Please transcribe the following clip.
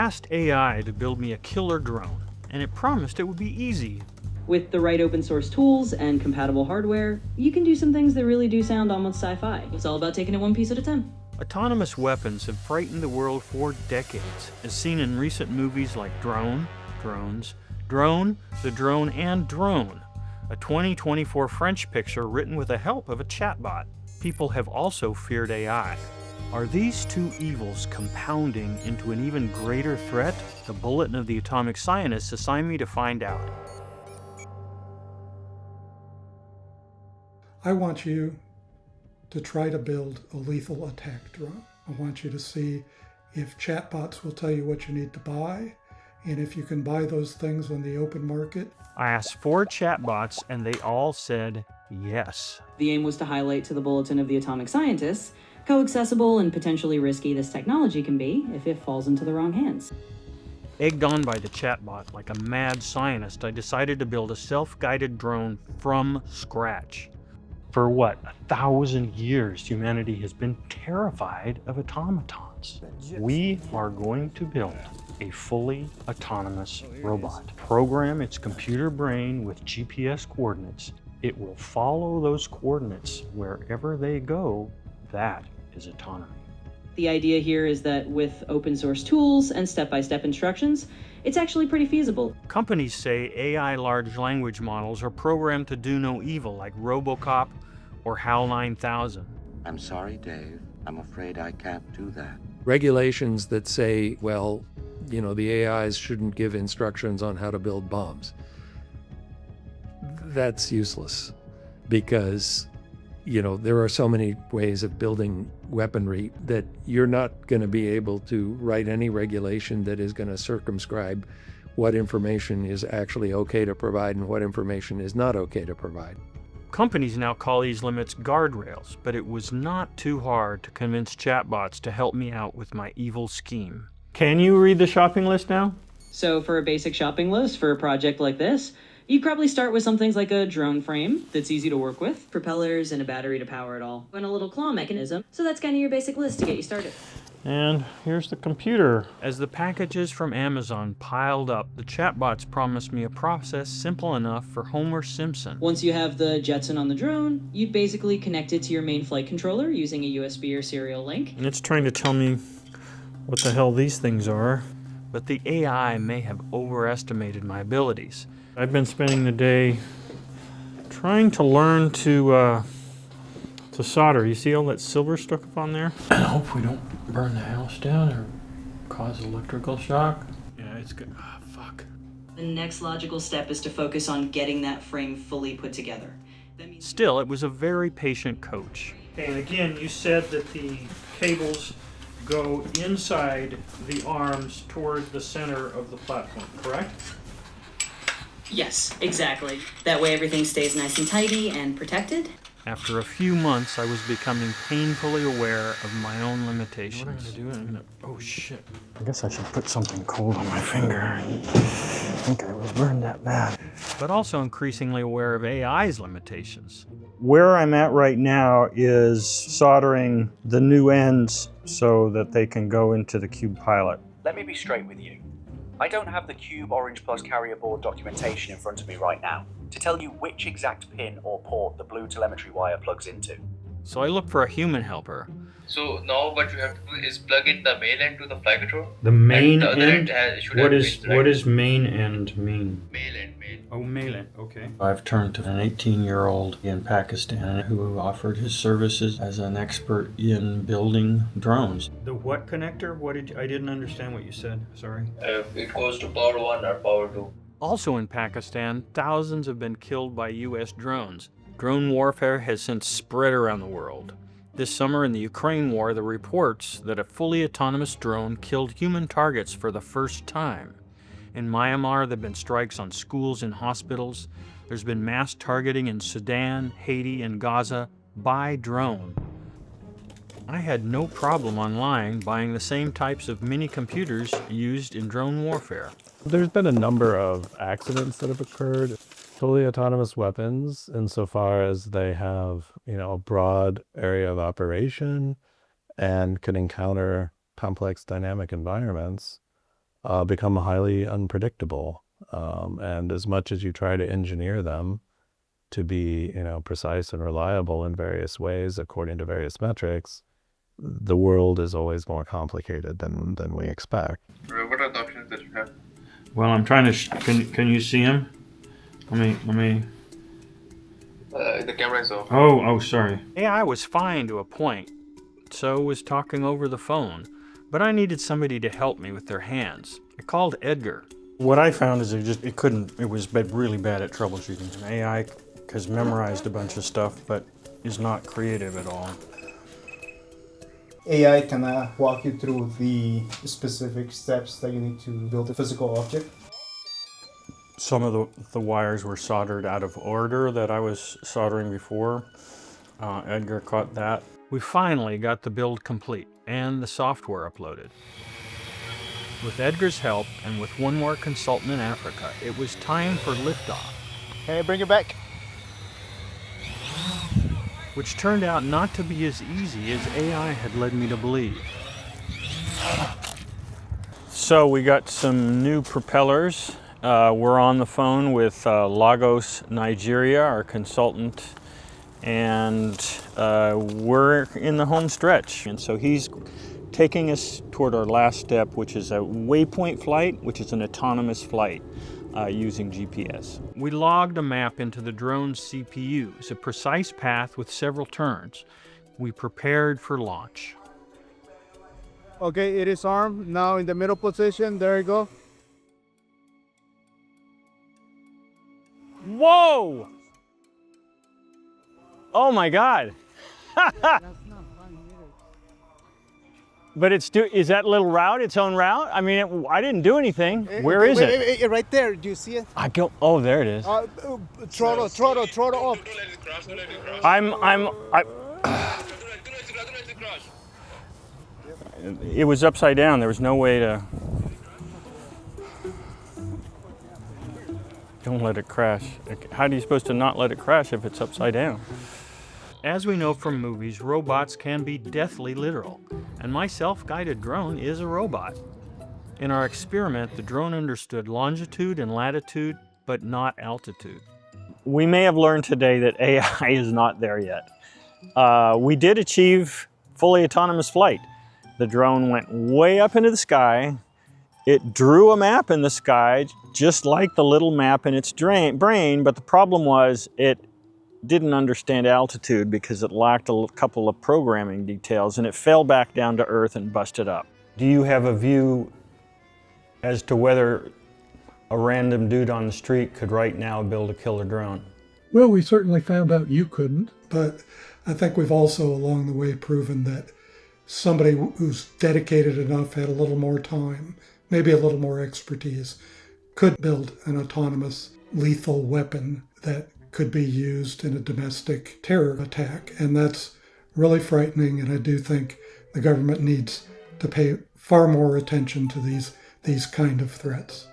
asked AI to build me a killer drone, and it promised it would be easy. With the right open source tools and compatible hardware, you can do some things that really do sound almost sci-fi. It's all about taking it one piece at a time. Autonomous weapons have frightened the world for decades, as seen in recent movies like Drone, Drones, Drone, The Drone, and Drone, a 2024 French picture written with the help of a chatbot. People have also feared AI. Are these two evils compounding into an even greater threat? The Bulletin of the Atomic Scientists assigned me to find out. I want you to try to build a lethal attack drone. I want you to see if chatbots will tell you what you need to buy, and if you can buy those things on the open market. I asked 4 chatbots, and they all said yes. The aim was to highlight to the Bulletin of the Atomic Scientists how accessible and potentially risky this technology can be if it falls into the wrong hands. Egged on by the chatbot like a mad scientist, I decided to build a self-guided drone from scratch. For what, 1,000 years, humanity has been terrified of automatons. We are going to build a fully autonomous robot. Program its computer brain with GPS coordinates. It will follow those coordinates wherever they go. That is autonomy. The idea here is that with open source tools and step-by-step instructions, it's actually pretty feasible. Companies say AI large language models are programmed to do no evil, like RoboCop or HAL 9000. I'm sorry, Dave. I'm afraid I can't do that. Regulations that say, well, you know, the AIs shouldn't give instructions on how to build bombs. That's useless because, you know, there are so many ways of building weaponry that you're not going to be able to write any regulation that is going to circumscribe what information is actually okay to provide and what information is not okay to provide. Companies now call these limits guardrails, but it was not too hard to convince chatbots to help me out with my evil scheme. Can you read the shopping list now? So for a basic shopping list for a project like this, you'd probably start with some things like a drone frame that's easy to work with, propellers and a battery to power it all, and a little claw mechanism. So that's kind of your basic list to get you started. And here's the computer. As the packages from Amazon piled up, the chatbots promised me a process simple enough for Homer Simpson. Once you have the Jetson on the drone, you'd basically connect it to your main flight controller using a USB or serial link. And it's trying to tell me what the hell these things are. But the AI may have overestimated my abilities. I've been spending the day trying to learn to solder. You see all that silver stuck up on there? I hope we don't burn the house down or cause electrical shock. Yeah, it's good. Ah, fuck. The next logical step is to focus on getting that frame fully put together. Still, it was a very patient coach. Okay, and again, you said that the cables go inside the arms toward the center of the platform, correct? Yes, exactly. That way everything stays nice and tidy and protected. After a few months, I was becoming painfully aware of my own limitations. What am I gonna do? I'm gonna, oh shit. I guess I should put something cold on my finger. I think I was burned that bad. But also increasingly aware of AI's limitations. Where I'm at right now is soldering the new ends so that they can go into the Cube Pilot. Let me be straight with you. I don't have the Cube Orange Plus carrier board documentation in front of me right now to tell you which exact pin or port the blue telemetry wire plugs into. So I look for a human helper. So now what you have to do is plug in the main end to the flight control. The main and the end? other end should What have is pins, right? what does main end mean? Mail end. Oh, mail end, okay. I've turned to an 18-year-old in Pakistan who offered his services as an expert in building drones. The what connector? I didn't understand what you said, sorry. It goes to power 1 or power 2. Also in Pakistan, thousands have been killed by U.S. drones. Drone warfare has since spread around the world. This summer in the Ukraine war, there are reports that a fully autonomous drone killed human targets for the first time. In Myanmar, there have been strikes on schools and hospitals. There's been mass targeting in Sudan, Haiti, and Gaza by drone. I had no problem online buying the same types of mini computers used in drone warfare. There's been a number of accidents that have occurred. Fully autonomous weapons, insofar as they have, a broad area of operation and can encounter complex dynamic environments, become highly unpredictable. And as much as you try to engineer them to be, precise and reliable in various ways according to various metrics, the world is always more complicated than we expect. What are the options that you have? Well, I'm trying to. Can you see him? Let me. The camera is off. Oh, sorry. AI was fine to a point. So was talking over the phone. But I needed somebody to help me with their hands. I called Edgar. What I found is it was really bad at troubleshooting. AI has memorized a bunch of stuff, but is not creative at all. AI can walk you through the specific steps that you need to build a physical object. Some of the wires were soldered out of order that I was soldering before. Edgar caught that. We finally got the build complete and the software uploaded. With Edgar's help and with one more consultant in Africa, it was time for liftoff. Hey, bring it back. Which turned out not to be as easy as AI had led me to believe. So we got some new propellers. We're on the phone with Lagos, Nigeria, our consultant, and we're in the home stretch. And so he's taking us toward our last step, which is a waypoint flight, which is an autonomous flight using GPS. We logged a map into the drone's CPUs, a precise path with several turns. We prepared for launch. Okay, it is armed. Now in the middle position. There you go. Whoa! Oh my God! But is that little route its own route? I mean, I didn't do anything. Where is it? Right there. Do you see it? Oh, there it is. Throttle off. It was upside down. There was no way to. Don't let it crash. How are you supposed to not let it crash if it's upside down? As we know from movies, robots can be deathly literal, and my self-guided drone is a robot. In our experiment, the drone understood longitude and latitude, but not altitude. We may have learned today that AI is not there yet. We did achieve fully autonomous flight. The drone went way up into the sky. It drew a map in the sky, just like the little map in its brain, but the problem was it didn't understand altitude because it lacked a couple of programming details, and it fell back down to earth and busted up. Do you have a view as to whether a random dude on the street could right now build a killer drone? Well, we certainly found out you couldn't, but I think we've also along the way proven that somebody who's dedicated enough, had a little more time, maybe a little more expertise, could build an autonomous lethal weapon that could be used in a domestic terror attack. And that's really frightening, and I do think the government needs to pay far more attention to these kind of threats.